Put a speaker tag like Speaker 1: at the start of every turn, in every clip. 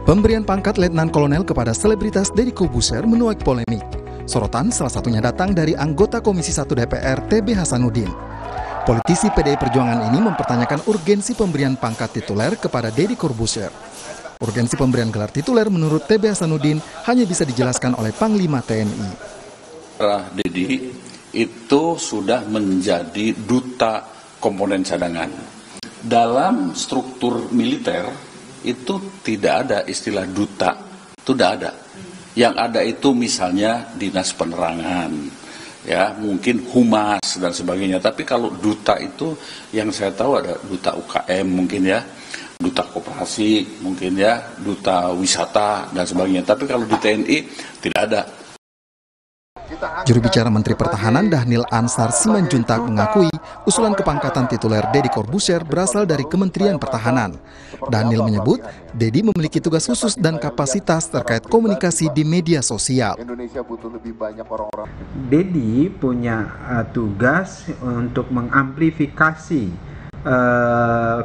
Speaker 1: Pemberian pangkat Letnan Kolonel kepada selebritas Deddy Corbuzier menuai polemik. Sorotan salah satunya datang dari anggota Komisi 1 DPR TB Hasanuddin. Politisi PDI Perjuangan ini mempertanyakan urgensi pemberian pangkat tituler kepada Deddy Corbuzier. Urgensi pemberian gelar tituler menurut TB Hasanuddin hanya bisa dijelaskan oleh Panglima TNI.
Speaker 2: Deddy itu sudah menjadi duta komponen cadangan. Dalam struktur militer itu tidak ada istilah duta, itu tidak ada. Yang ada itu misalnya dinas penerangan, ya mungkin humas dan sebagainya. Tapi kalau duta itu yang saya tahu ada duta UKM mungkin ya, duta koperasi mungkin ya, duta wisata dan sebagainya. Tapi kalau di TNI tidak ada.
Speaker 1: Juru bicara Menteri Pertahanan Dhanil Ansar Simanjuntak mengakui usulan kepangkatan tituler Deddy Corbuzier berasal dari Kementerian Pertahanan. Dhanil menyebut Deddy memiliki tugas khusus dan kapasitas terkait komunikasi di media sosial.
Speaker 3: Deddy punya tugas untuk mengamplifikasi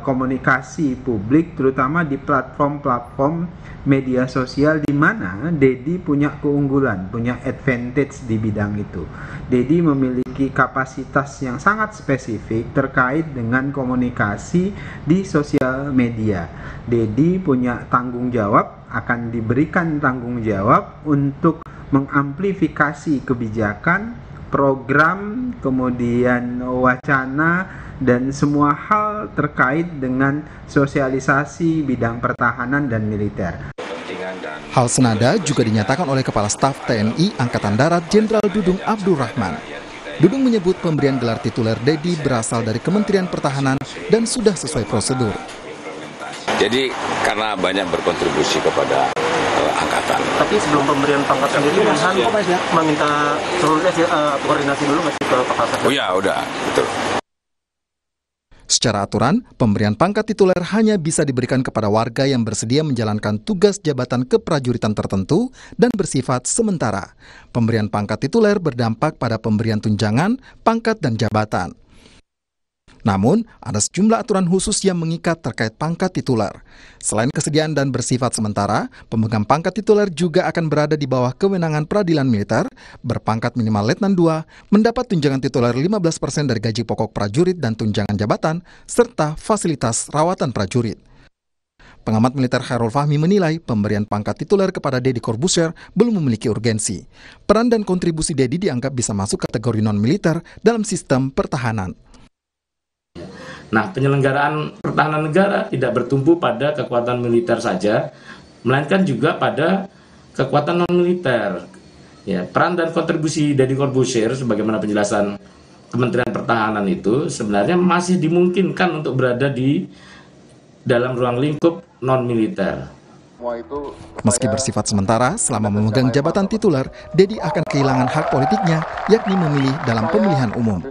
Speaker 3: komunikasi publik, terutama di platform-platform media sosial di mana Deddy punya keunggulan, punya advantage di bidang itu. Deddy memiliki kapasitas yang sangat spesifik terkait dengan komunikasi di sosial media. Deddy punya tanggung jawab, akan diberikan tanggung jawab untuk mengamplifikasi kebijakan, program, kemudian wacana, dan semua hal terkait dengan sosialisasi bidang pertahanan dan militer.
Speaker 1: Hal senada juga dinyatakan oleh Kepala Staf TNI Angkatan Darat Jenderal Dudung Abdurrahman. Dudung menyebut pemberian gelar tituler Deddy berasal dari Kementerian Pertahanan dan sudah sesuai prosedur.
Speaker 4: Jadi karena banyak berkontribusi kepada angkatan.
Speaker 5: Tapi sebelum pemberian pangkat sendiri, Menhan meminta seluruhnya koordinasi dulu nggak sih ke Kepala Staf?
Speaker 4: Oh ya, udah, betul.
Speaker 1: Secara aturan, pemberian pangkat tituler hanya bisa diberikan kepada warga yang bersedia menjalankan tugas jabatan keprajuritan tertentu dan bersifat sementara. Pemberian pangkat tituler berdampak pada pemberian tunjangan, pangkat, dan jabatan. Namun, ada sejumlah aturan khusus yang mengikat terkait pangkat tituler. Selain kesediaan dan bersifat sementara, pemegang pangkat tituler juga akan berada di bawah kewenangan peradilan militer, berpangkat minimal Letnan 2, mendapat tunjangan tituler 15% dari gaji pokok prajurit dan tunjangan jabatan, serta fasilitas rawatan prajurit. Pengamat militer Khairul Fahmi menilai pemberian pangkat tituler kepada Deddy Corbuzier belum memiliki urgensi. Peran dan kontribusi Deddy dianggap bisa masuk kategori non-militer dalam sistem pertahanan.
Speaker 6: Nah, penyelenggaraan pertahanan negara tidak bertumpu pada kekuatan militer saja, melainkan juga pada kekuatan non-militer. Ya, peran dan kontribusi Deddy Corbuzier, sebagaimana penjelasan Kementerian Pertahanan itu, sebenarnya masih dimungkinkan untuk berada di dalam ruang lingkup non-militer.
Speaker 1: Meski bersifat sementara, selama memegang jabatan tituler, Deddy akan kehilangan hak politiknya, yakni memilih dalam pemilihan umum.